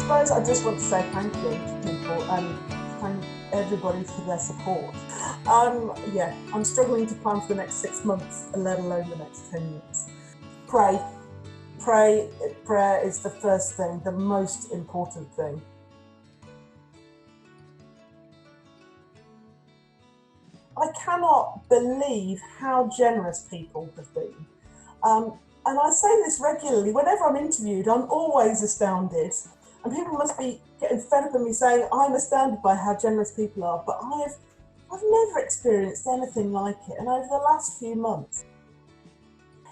suppose I just want to say thank you to people and thank everybody for their support. Yeah, I'm struggling to plan for the next 6 months, let alone the next 10 years. Pray. Prayer is the first thing, the most important thing. I cannot believe how generous people have been. And I say this regularly, whenever I'm interviewed, I'm always astounded. And people must be getting fed up of me saying I'm astounded by how generous people are, but I've never experienced anything like it. And over the last few months,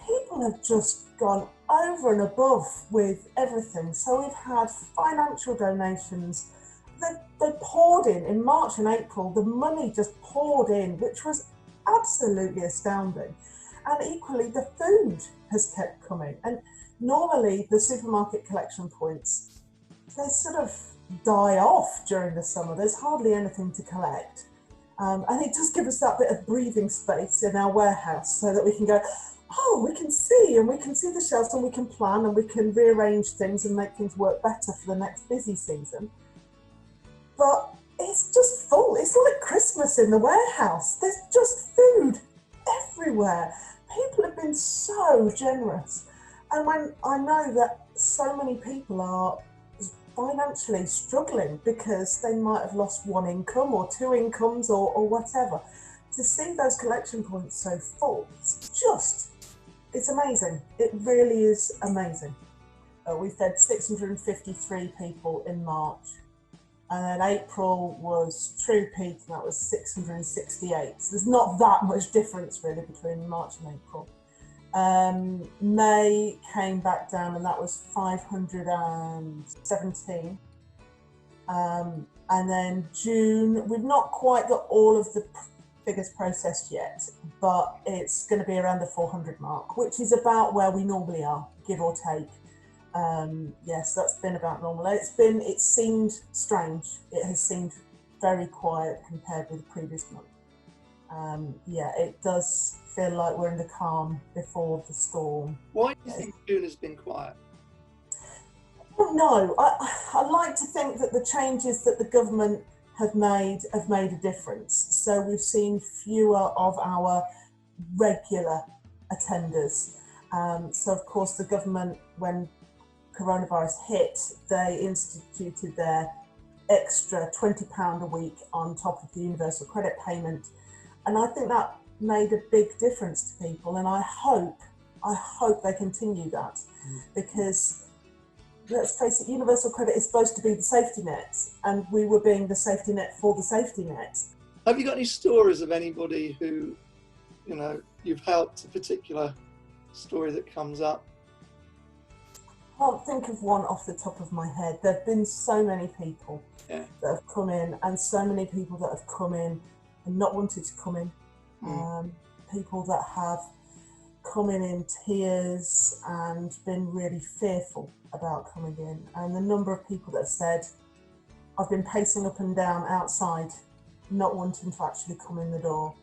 people have just gone over and above with everything. So we've had financial donations. They poured in March and April, the money just poured in, which was absolutely astounding. And equally, the food has kept coming. And normally the supermarket collection points, they sort of die off during the summer. There's hardly anything to collect. And it does give us that bit of breathing space in our warehouse so that we can go, oh, we can see the shelves and we can plan and we can rearrange things and make things work better for the next busy season. But it's just full. It's like Christmas in the warehouse. There's just food everywhere. People have been so generous. And when I know that so many people are financially struggling because they might have lost one income or two incomes or whatever, to see those collection points so full, it's amazing. It really is amazing. We fed 653 people in March. And then April was true peak, and that was 668. So there's not that much difference really between March and April. May came back down, and that was 517. And then June, we've not quite got all of the figures processed yet, but it's going to be around the 400 mark, which is about where we normally are, give or take. Yes, that's been about normal. It seemed strange. It has seemed very quiet compared with the previous month. Yeah, it does feel like we're in the calm before the storm. Why do you think June has been quiet? I don't know. I like to think that the changes that the government have made a difference. So we've seen fewer of our regular attenders. So of course the government, when coronavirus hit, they instituted their extra £20 a week on top of the universal credit payment. And I think that made a big difference to people. And I hope they continue that, because let's face it, universal credit is supposed to be the safety net, and we were being the safety net for the safety net. Have you got any stories of anybody who, you've helped, a particular story that comes up? I can't think of one off the top of my head. There have been so many people that have come in, and so many people that have come in and not wanted to come in. People that have come in tears and been really fearful about coming in. And the number of people that have said, I've been pacing up and down outside, not wanting to actually come in the door.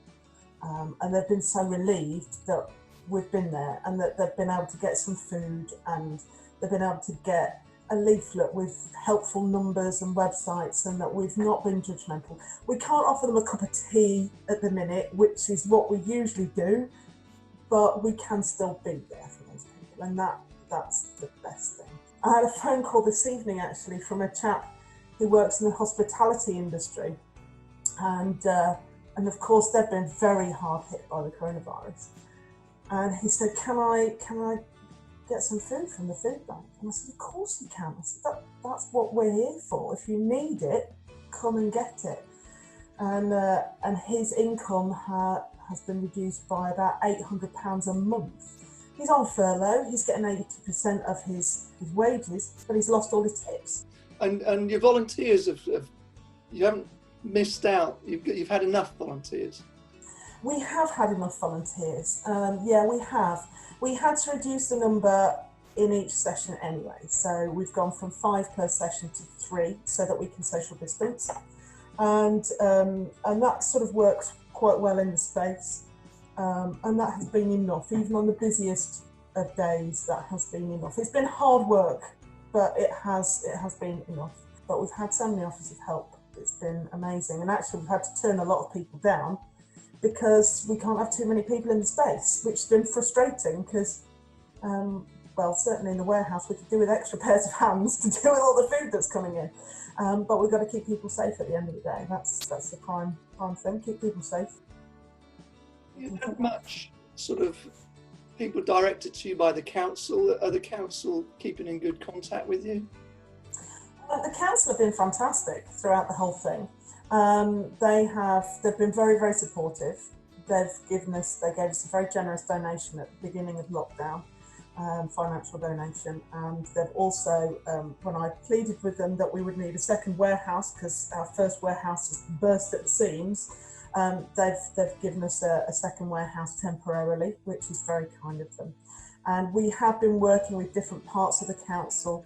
And they've been so relieved that we've been there, and that they've been able to get some food, and they've been able to get a leaflet with helpful numbers and websites, and that we've not been judgmental. We can't offer them a cup of tea at the minute, which is what we usually do, but we can still be there for those people, and that's the best thing. I had a phone call this evening actually from a chap who works in the hospitality industry, and of course they've been very hard hit by the coronavirus. And he said, can I get some food from the food bank? And I said, of course you can. I said, that's what we're here for. If you need it, come and get it. And his income has been reduced by about £800 a month. He's on furlough. He's getting 80% of his wages, but he's lost all his tips. And your volunteers you haven't missed out. You've had enough volunteers. We have had enough volunteers. Yeah, we have. We had to reduce the number in each session anyway. So we've gone from 5 per session to 3 so that we can social distance. And that sort of works quite well in the space. And that has been enough. Even on the busiest of days, that has been enough. It's been hard work but it has been enough. But we've had so many offers of help. It's been amazing. And actually we've had to turn a lot of people down because we can't have too many people in the space, which has been frustrating because, well, certainly in the warehouse we could do with extra pairs of hands to deal with all the food that's coming in. But we've got to keep people safe at the end of the day. That's the prime thing, keep people safe. You have much sort of people directed to you by the council? Are the council keeping in good contact with you? The council have been fantastic throughout the whole thing. They've been very, very supportive. They gave us a very generous donation at the beginning of lockdown, financial donation, and they've also, when I pleaded with them that we would need a second warehouse because our first warehouse has burst at the seams, they've given us a second warehouse temporarily, which is very kind of them. And we have been working with different parts of the council,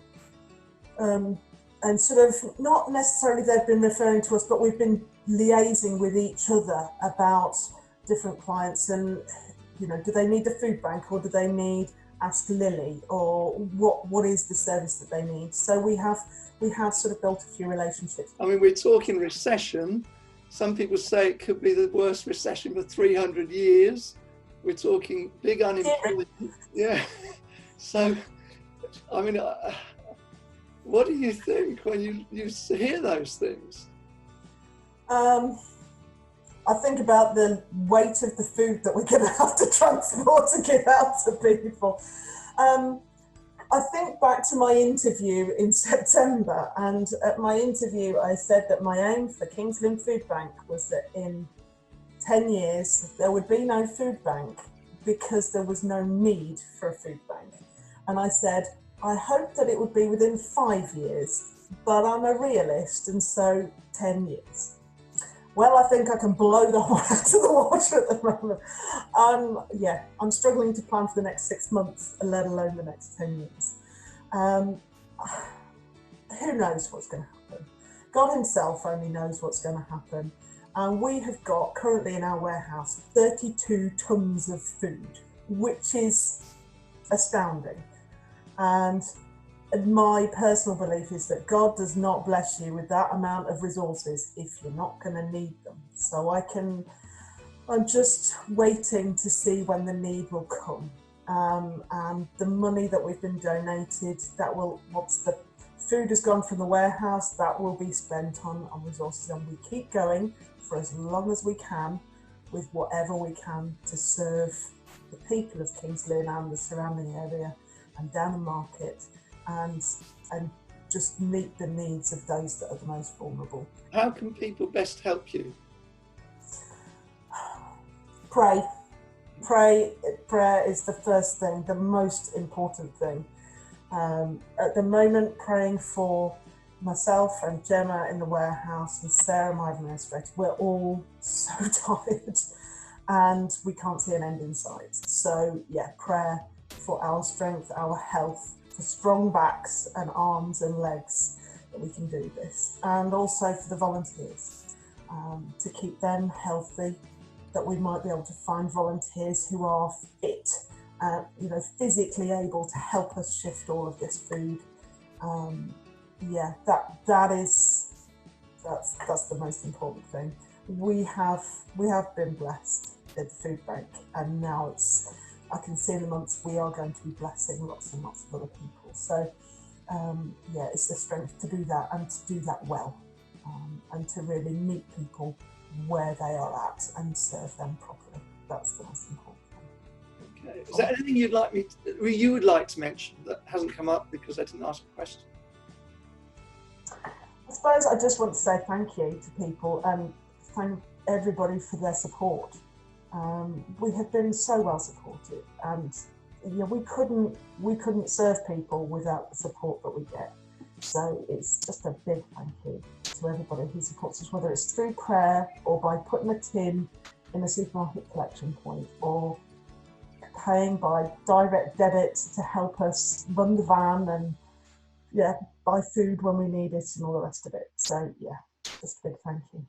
and sort of not necessarily they've been referring to us, but we've been liaising with each other about different clients and, you know, do they need the food bank or do they need Ask Lily, or what is the service that they need? So we have sort of built a few relationships. I mean, we're talking recession. Some people say it could be the worst recession for 300 years. We're talking big unemployment. Yeah. So, I mean, what do you think when you hear those things? I think about the weight of the food that we're going to have to transport to give out to people. I think back to my interview in September, and at my interview I said that my aim for Lynn Foodbank was that in 10 years there would be no food bank because there was no need for a food bank. And I said, I hope that it would be within 5 years, but I'm a realist, and so 10 years. Well, I think I can blow the whole out of the water at the moment. Yeah, I'm struggling to plan for the next 6 months, let alone the next 10 years. Who knows what's going to happen? God himself only knows what's going to happen. And we have got currently in our warehouse 32 tons of food, which is astounding. And my personal belief is that God does not bless you with that amount of resources if you're not going to need them. So I'm just waiting to see when the need will come. And the money that we've been donated, once the food has gone from the warehouse, that will be spent on resources. And we keep going for as long as we can with whatever we can to serve the people of Kings Lynn and the surrounding area and down the market, and just meet the needs of those that are the most vulnerable. How can people best help you? Pray. Prayer is the first thing, the most important thing. At the moment, praying for myself and Gemma in the warehouse and Sarah, my administrator, we're all so tired and we can't see an end in sight. So yeah, prayer for our strength, our health, for strong backs and arms and legs that we can do this, and also for the volunteers, to keep them healthy, that we might be able to find volunteers who are fit, physically able to help us shift all of this food. Yeah, that's the most important thing. We have been blessed at the food bank, and now I can see in the months we are going to be blessing lots and lots of other people. So it's the strength to do that and to do that well, and to really meet people where they are at and serve them properly. That's the most important thing. Okay. Is there anything you would like to mention that hasn't come up because I didn't ask a question? I suppose I just want to say thank you to people and thank everybody for their support. We have been so well supported, and we couldn't serve people without the support that we get. So it's just a big thank you to everybody who supports us, whether it's through prayer or by putting a tin in a supermarket collection point, or paying by direct debit to help us run the van and buy food when we need it and all the rest of it. So yeah, just a big thank you.